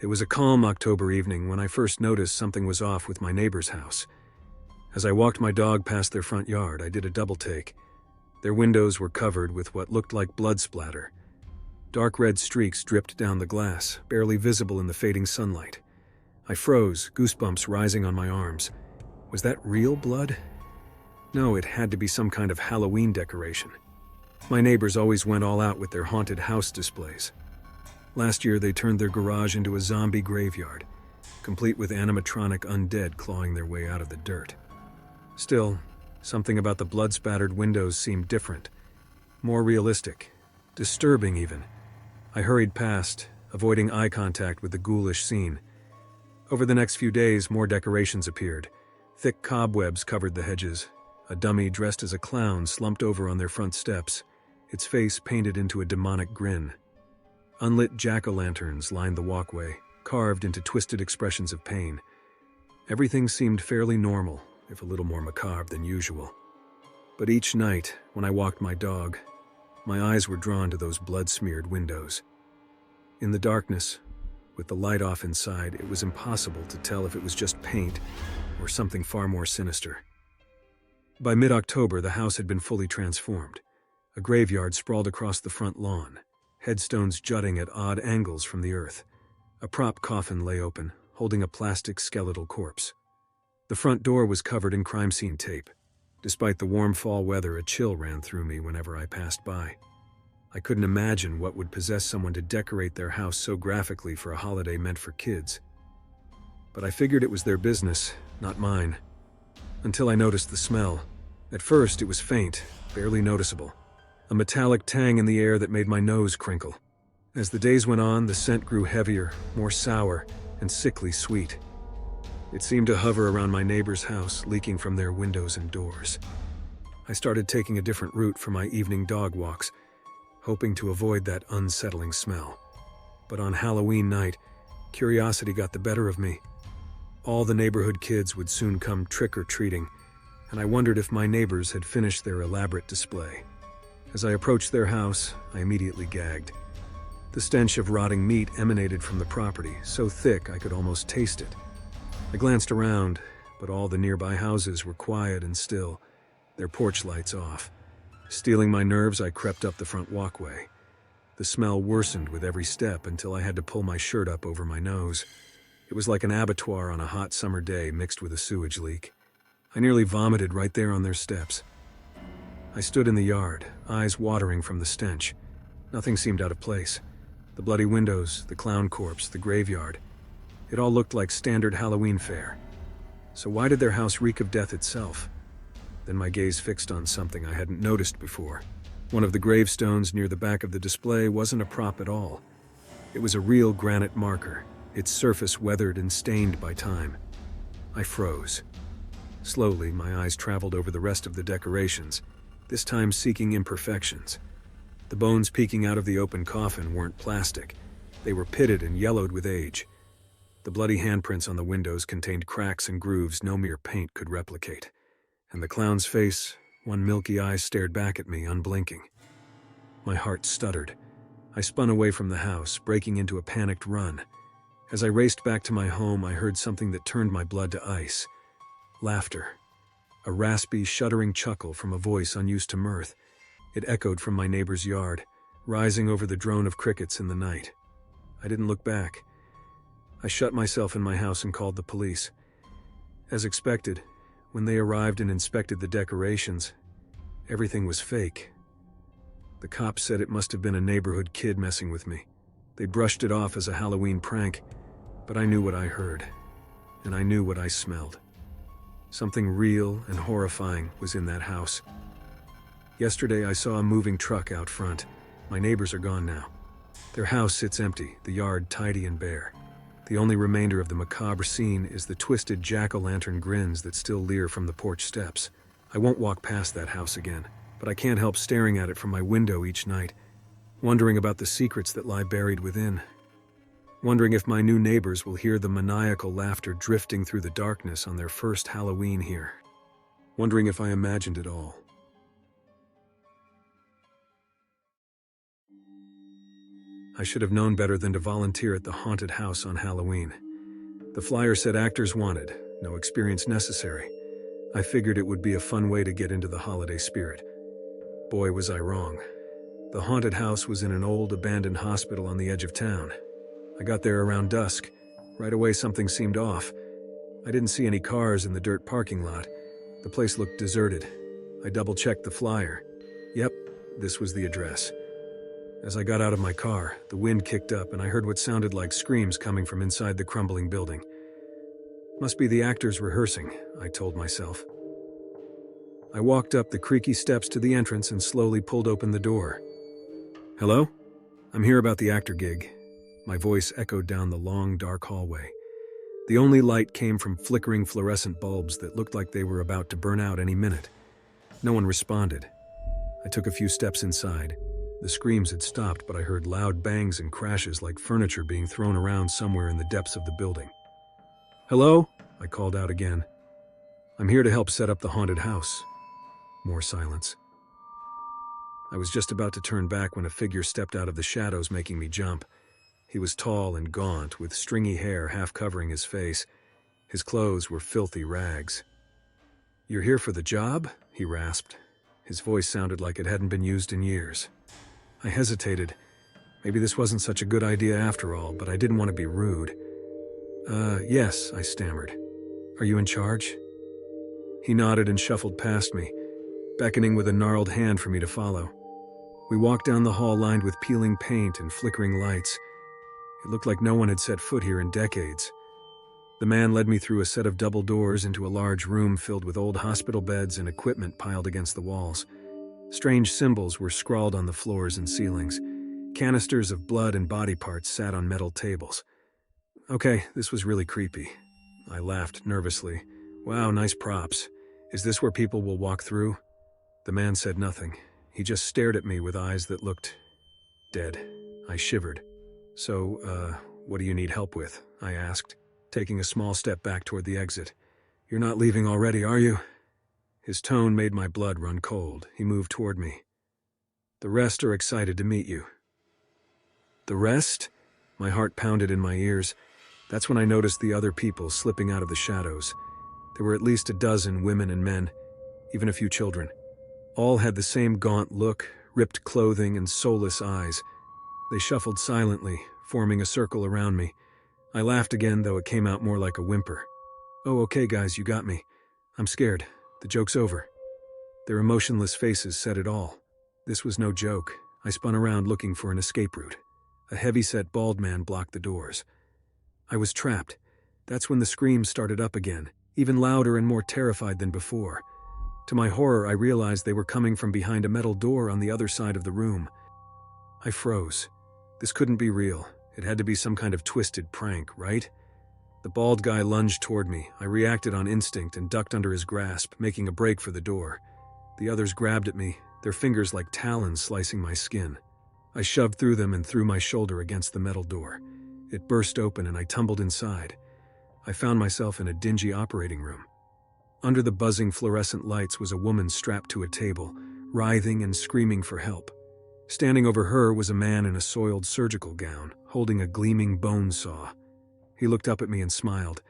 It was a calm October evening when I first noticed something was off with my neighbor's house. As I walked my dog past their front yard, I did a double take. Their windows were covered with what looked like blood splatter. Dark red streaks dripped down the glass, barely visible in the fading sunlight. I froze, goosebumps rising on my arms. Was that real blood? No, it had to be some kind of Halloween decoration. My neighbors always went all out with their haunted house displays. Last year, they turned their garage into a zombie graveyard, complete with animatronic undead clawing their way out of the dirt. Still, something about the blood-spattered windows seemed different, more realistic, disturbing even. I hurried past, avoiding eye contact with the ghoulish scene. Over the next few days, more decorations appeared. Thick cobwebs covered the hedges. A dummy dressed as a clown slumped over on their front steps, its face painted into a demonic grin. Unlit jack-o'-lanterns lined the walkway, carved into twisted expressions of pain. Everything seemed fairly normal, if a little more macabre than usual. But each night, when I walked my dog, my eyes were drawn to those blood-smeared windows. In the darkness, with the light off inside, it was impossible to tell if it was just paint or something far more sinister. By mid-October, the house had been fully transformed. A graveyard sprawled across the front lawn, headstones jutting at odd angles from the earth. A prop coffin lay open, holding a plastic skeletal corpse. The front door was covered in crime scene tape. Despite the warm fall weather, a chill ran through me whenever I passed by. I couldn't imagine what would possess someone to decorate their house so graphically for a holiday meant for kids. But I figured it was their business, not mine. Until I noticed the smell. At first, it was faint, barely noticeable. A metallic tang in the air that made my nose crinkle. As the days went on, the scent grew heavier, more sour, and sickly sweet. It seemed to hover around my neighbor's house, leaking from their windows and doors. I started taking a different route for my evening dog walks, hoping to avoid that unsettling smell. But on Halloween night, curiosity got the better of me. All the neighborhood kids would soon come trick-or-treating, and I wondered if my neighbors had finished their elaborate display. As I approached their house, I immediately gagged. The stench of rotting meat emanated from the property, so thick I could almost taste it. I glanced around, but all the nearby houses were quiet and still, their porch lights off. Steeling my nerves, I crept up the front walkway. The smell worsened with every step until I had to pull my shirt up over my nose. It was like an abattoir on a hot summer day mixed with a sewage leak. I nearly vomited right there on their steps. I stood in the yard, eyes watering from the stench. Nothing seemed out of place. The bloody windows, the clown corpse, the graveyard. It all looked like standard Halloween fare. So why did their house reek of death itself? Then my gaze fixed on something I hadn't noticed before. One of the gravestones near the back of the display wasn't a prop at all. It was a real granite marker, its surface weathered and stained by time. I froze. Slowly, my eyes traveled over the rest of the decorations, this time seeking imperfections. The bones peeking out of the open coffin weren't plastic. They were pitted and yellowed with age. The bloody handprints on the windows contained cracks and grooves no mere paint could replicate. And the clown's face, one milky eye stared back at me, unblinking. My heart stuttered. I spun away from the house, breaking into a panicked run. As I raced back to my home, I heard something that turned my blood to ice. Laughter. A raspy, shuddering chuckle from a voice unused to mirth. It echoed from my neighbor's yard, rising over the drone of crickets in the night. I didn't look back. I shut myself in my house and called the police. As expected, when they arrived and inspected the decorations, everything was fake. The cops said it must have been a neighborhood kid messing with me. They brushed it off as a Halloween prank, but I knew what I heard, and I knew what I smelled. Something real and horrifying was in that house. Yesterday, I saw a moving truck out front. My neighbors are gone now. Their house sits empty, the yard tidy and bare. The only remainder of the macabre scene is the twisted jack-o'-lantern grins that still leer from the porch steps. I won't walk past that house again, but I can't help staring at it from my window each night, wondering about the secrets that lie buried within. Wondering if my new neighbors will hear the maniacal laughter drifting through the darkness on their first Halloween here. Wondering if I imagined it all. I should have known better than to volunteer at the haunted house on Halloween. The flyer said actors wanted, no experience necessary. I figured it would be a fun way to get into the holiday spirit. Boy, was I wrong. The haunted house was in an old, abandoned hospital on the edge of town. I got there around dusk. Right away, something seemed off. I didn't see any cars in the dirt parking lot. The place looked deserted. I double-checked the flyer. Yep, this was the address. As I got out of my car, the wind kicked up and I heard what sounded like screams coming from inside the crumbling building. Must be the actors rehearsing, I told myself. I walked up the creaky steps to the entrance and slowly pulled open the door. Hello? I'm here about the actor gig. My voice echoed down the long, dark hallway. The only light came from flickering fluorescent bulbs that looked like they were about to burn out any minute. No one responded. I took a few steps inside. The screams had stopped, but I heard loud bangs and crashes like furniture being thrown around somewhere in the depths of the building. Hello? I called out again. I'm here to help set up the haunted house. More silence. I was just about to turn back when a figure stepped out of the shadows, making me jump. He was tall and gaunt, with stringy hair half covering his face. His clothes were filthy rags. You're here for the job? He rasped. His voice sounded like it hadn't been used in years. I hesitated. Maybe this wasn't such a good idea after all, but I didn't want to be rude. Yes, I stammered. Are you in charge? He nodded and shuffled past me, beckoning with a gnarled hand for me to follow. We walked down the hall lined with peeling paint and flickering lights. It looked like no one had set foot here in decades. The man led me through a set of double doors into a large room filled with old hospital beds and equipment piled against the walls. Strange symbols were scrawled on the floors and ceilings. Canisters of blood and body parts sat on metal tables. Okay, this was really creepy. I laughed nervously. Wow, nice props. Is this where people will walk through? The man said nothing. He just stared at me with eyes that looked dead. I shivered. So, what do you need help with? I asked, taking a small step back toward the exit. You're not leaving already, are you? His tone made my blood run cold. He moved toward me. The rest are excited to meet you. The rest? My heart pounded in my ears. That's when I noticed the other people slipping out of the shadows. There were at least a dozen women and men, even a few children. All had the same gaunt look, ripped clothing, and soulless eyes. They shuffled silently, forming a circle around me. I laughed again, though it came out more like a whimper. Oh, okay, guys, you got me. I'm scared. The joke's over. Their emotionless faces said it all. This was no joke. I spun around looking for an escape route. A heavy-set bald man blocked the doors. I was trapped. That's when the screams started up again, even louder and more terrified than before. To my horror, I realized they were coming from behind a metal door on the other side of the room. I froze. This couldn't be real. It had to be some kind of twisted prank, right? The bald guy lunged toward me. I reacted on instinct and ducked under his grasp, making a break for the door. The others grabbed at me, their fingers like talons slicing my skin. I shoved through them and threw my shoulder against the metal door. It burst open and I tumbled inside. I found myself in a dingy operating room. Under the buzzing fluorescent lights was a woman strapped to a table, writhing and screaming for help. Standing over her was a man in a soiled surgical gown, holding a gleaming bone saw. He looked up at me and smiled.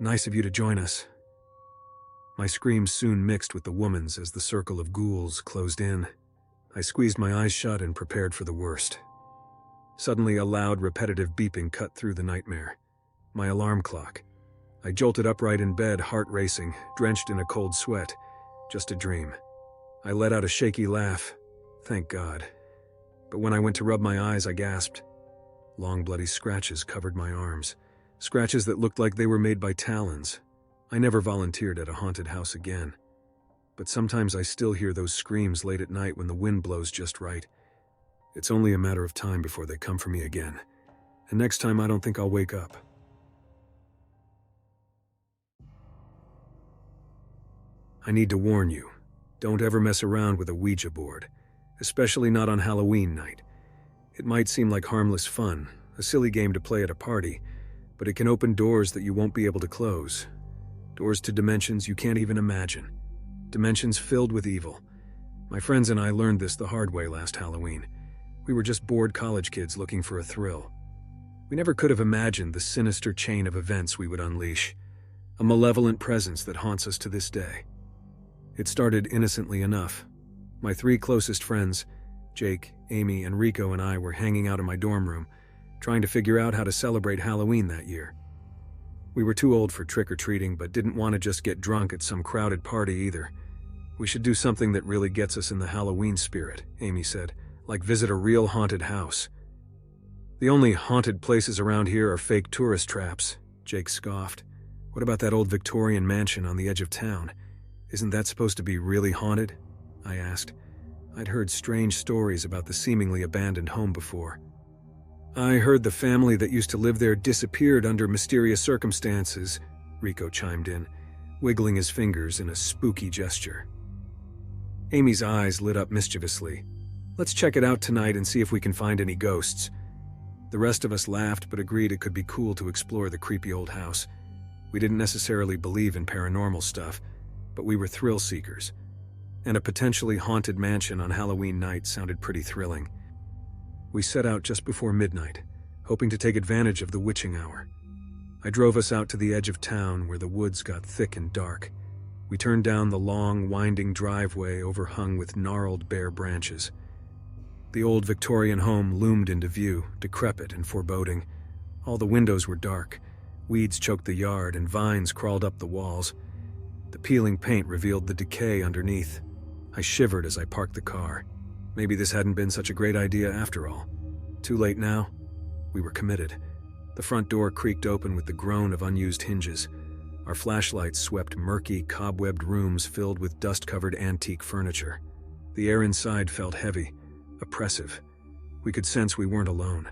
Nice of you to join us. My screams soon mixed with the woman's as the circle of ghouls closed in. I squeezed my eyes shut and prepared for the worst. Suddenly, a loud, repetitive beeping cut through the nightmare. My alarm clock. I jolted upright in bed, heart racing, drenched in a cold sweat. Just a dream. I let out a shaky laugh. Thank God. But when I went to rub my eyes, I gasped. Long, bloody scratches covered my arms. Scratches that looked like they were made by talons. I never volunteered at a haunted house again. But sometimes I still hear those screams late at night when the wind blows just right. It's only a matter of time before they come for me again. And next time I don't think I'll wake up. I need to warn you, don't ever mess around with a Ouija board, especially not on Halloween night. It might seem like harmless fun, a silly game to play at a party, but it can open doors that you won't be able to close. Doors to dimensions you can't even imagine. Dimensions filled with evil. My friends and I learned this the hard way last Halloween. We were just bored college kids looking for a thrill. We never could have imagined the sinister chain of events we would unleash, a malevolent presence that haunts us to this day. It started innocently enough. My 3 closest friends, Jake, Amy, and Rico, and I were hanging out in my dorm room, trying to figure out how to celebrate Halloween that year. We were too old for trick-or-treating, but didn't want to just get drunk at some crowded party either. We should do something that really gets us in the Halloween spirit, Amy said, like visit a real haunted house. The only haunted places around here are fake tourist traps, Jake scoffed. What about that old Victorian mansion on the edge of town? Isn't that supposed to be really haunted? I asked. I'd heard strange stories about the seemingly abandoned home before. I heard the family that used to live there disappeared under mysterious circumstances, Rico chimed in, wiggling his fingers in a spooky gesture. Amy's eyes lit up mischievously. Let's check it out tonight and see if we can find any ghosts. The rest of us laughed but agreed it could be cool to explore the creepy old house. We didn't necessarily believe in paranormal stuff, but we were thrill seekers. And a potentially haunted mansion on Halloween night sounded pretty thrilling. We set out just before midnight, hoping to take advantage of the witching hour. I drove us out to the edge of town where the woods got thick and dark. We turned down the long, winding driveway overhung with gnarled bare branches. The old Victorian home loomed into view, decrepit and foreboding. All the windows were dark. Weeds choked the yard and vines crawled up the walls. The peeling paint revealed the decay underneath. I shivered as I parked the car. Maybe this hadn't been such a great idea after all. Too late now? We were committed. The front door creaked open with the groan of unused hinges. Our flashlights swept murky, cobwebbed rooms filled with dust-covered antique furniture. The air inside felt heavy, oppressive. We could sense we weren't alone.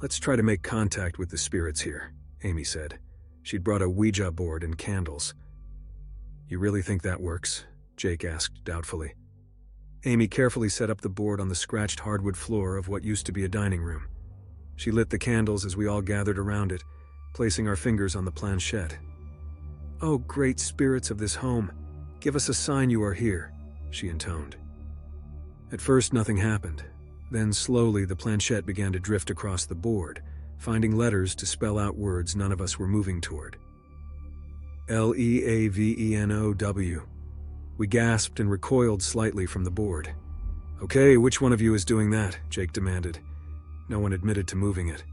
Let's try to make contact with the spirits here, Amy said. She'd brought a Ouija board and candles. You really think that works? Jake asked doubtfully. Amy carefully set up the board on the scratched hardwood floor of what used to be a dining room. She lit the candles as we all gathered around it, placing our fingers on the planchette. Oh, great spirits of this home, give us a sign you are here, she intoned. At first, nothing happened. Then slowly the planchette began to drift across the board, finding letters to spell out words none of us were moving toward. Leavenow. We gasped and recoiled slightly from the board. Okay, which one of you is doing that? Jake demanded. No one admitted to moving it.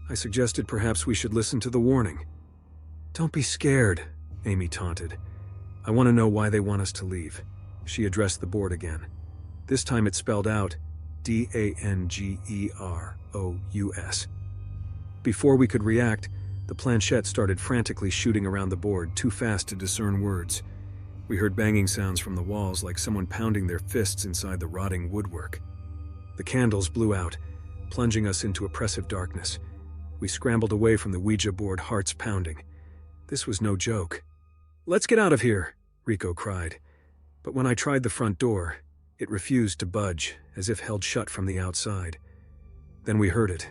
I suggested perhaps we should listen to the warning. Don't be scared, Amy taunted. I want to know why they want us to leave. She addressed the board again. This time it spelled out Dangerous. Before we could react, the planchette started frantically shooting around the board, too fast to discern words. We heard banging sounds from the walls like someone pounding their fists inside the rotting woodwork. The candles blew out, plunging us into oppressive darkness. We scrambled away from the Ouija board, hearts pounding. This was no joke. Let's get out of here, Rico cried. But when I tried the front door, it refused to budge, as if held shut from the outside. Then we heard it.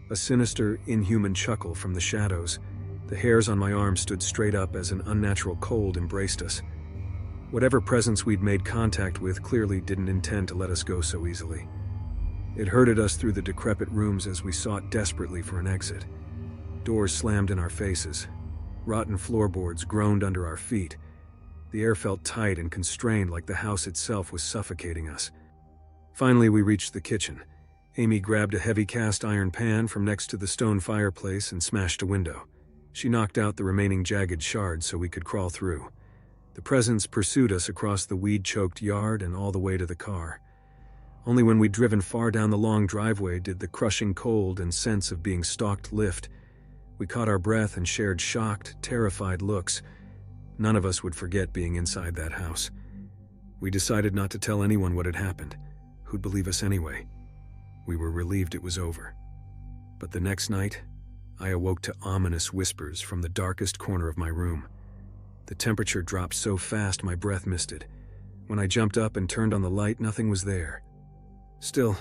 A sinister, inhuman chuckle from the shadows. The hairs on my arm stood straight up as an unnatural cold embraced us. Whatever presence we'd made contact with clearly didn't intend to let us go so easily. It herded us through the decrepit rooms as we sought desperately for an exit. Doors slammed in our faces. Rotten floorboards groaned under our feet. The air felt tight and constrained, like the house itself was suffocating us. Finally, we reached the kitchen. Amy grabbed a heavy cast iron pan from next to the stone fireplace and smashed a window. She knocked out the remaining jagged shards so we could crawl through. The presence pursued us across the weed-choked yard and all the way to the car. Only when we'd driven far down the long driveway did the crushing cold and sense of being stalked lift. We caught our breath and shared shocked, terrified looks. None of us would forget being inside that house. We decided not to tell anyone what had happened. Who'd believe us anyway? We were relieved it was over. But the next night, I awoke to ominous whispers from the darkest corner of my room. The temperature dropped so fast my breath misted. When I jumped up and turned on the light, nothing was there. Still,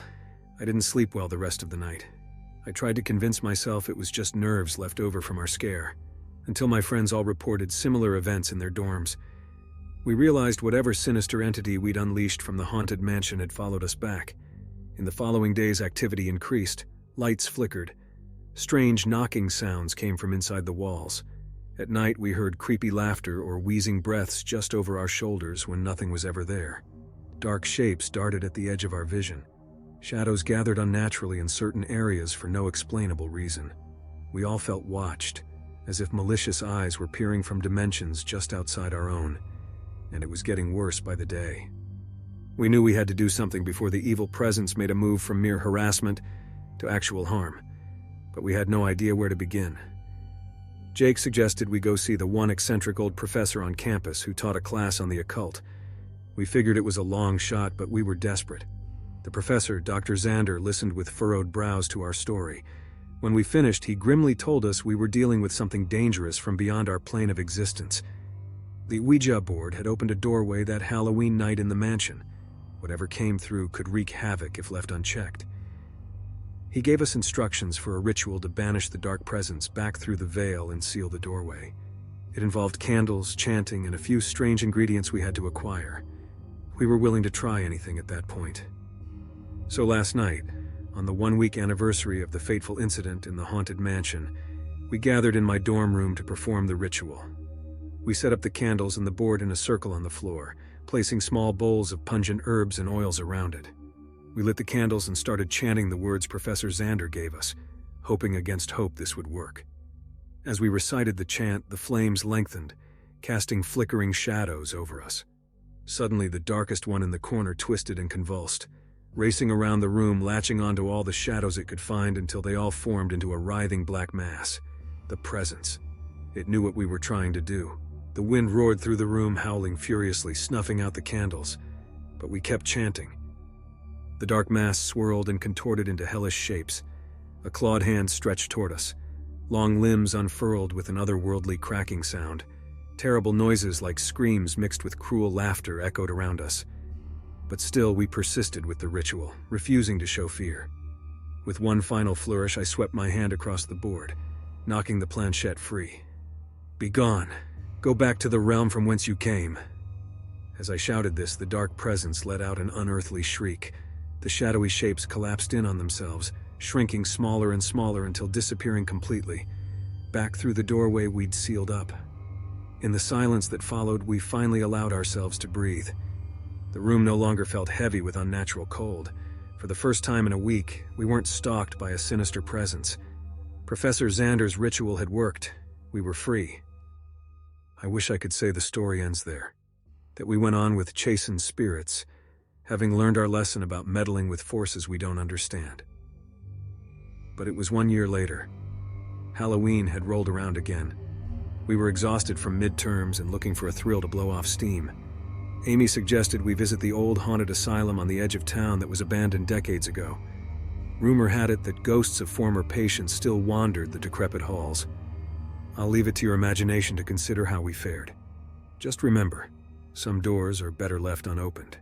I didn't sleep well the rest of the night. I tried to convince myself it was just nerves left over from our scare, until my friends all reported similar events in their dorms. We realized whatever sinister entity we'd unleashed from the haunted mansion had followed us back. In the following days, activity increased. Lights flickered. Strange knocking sounds came from inside the walls. At night, we heard creepy laughter or wheezing breaths just over our shoulders when nothing was ever there. Dark shapes darted at the edge of our vision. Shadows gathered unnaturally in certain areas for no explainable reason. We all felt watched, as if malicious eyes were peering from dimensions just outside our own, and it was getting worse by the day. We knew we had to do something before the evil presence made a move from mere harassment to actual harm, but we had no idea where to begin. Jake suggested we go see the one eccentric old professor on campus who taught a class on the occult. We figured it was a long shot, but we were desperate. The professor, Dr. Xander, listened with furrowed brows to our story. When we finished, he grimly told us we were dealing with something dangerous from beyond our plane of existence. The Ouija board had opened a doorway that Halloween night in the mansion. Whatever came through could wreak havoc if left unchecked. He gave us instructions for a ritual to banish the dark presence back through the veil and seal the doorway. It involved candles, chanting, and a few strange ingredients we had to acquire. We were willing to try anything at that point. So last night, on the 1-week anniversary of the fateful incident in the haunted mansion, we gathered in my dorm room to perform the ritual. We set up the candles and the board in a circle on the floor, placing small bowls of pungent herbs and oils around it. We lit the candles and started chanting the words Professor Xander gave us, hoping against hope this would work. As we recited the chant, the flames lengthened, casting flickering shadows over us. Suddenly, the darkest one in the corner twisted and convulsed, racing around the room, latching onto all the shadows it could find until they all formed into a writhing black mass. The presence. It knew what we were trying to do. The wind roared through the room, howling furiously, snuffing out the candles. But we kept chanting. The dark mass swirled and contorted into hellish shapes. A clawed hand stretched toward us. Long limbs unfurled with an otherworldly cracking sound. Terrible noises like screams mixed with cruel laughter echoed around us. But still, we persisted with the ritual, refusing to show fear. With one final flourish, I swept my hand across the board, knocking the planchette free. "Be gone. Go back to the realm from whence you came." As I shouted this, the dark presence let out an unearthly shriek. The shadowy shapes collapsed in on themselves, shrinking smaller and smaller until disappearing completely. Back through the doorway we'd sealed up. In the silence that followed, we finally allowed ourselves to breathe. The room no longer felt heavy with unnatural cold. For the first time in a week, we weren't stalked by a sinister presence. Professor Xander's ritual had worked. We were free. I wish I could say the story ends there, that we went on with chastened spirits, having learned our lesson about meddling with forces we don't understand. But it was 1 year later. Halloween had rolled around again. We were exhausted from midterms and looking for a thrill to blow off steam. Amy suggested we visit the old haunted asylum on the edge of town that was abandoned decades ago. Rumor had it that ghosts of former patients still wandered the decrepit halls. I'll leave it to your imagination to consider how we fared. Just remember, some doors are better left unopened.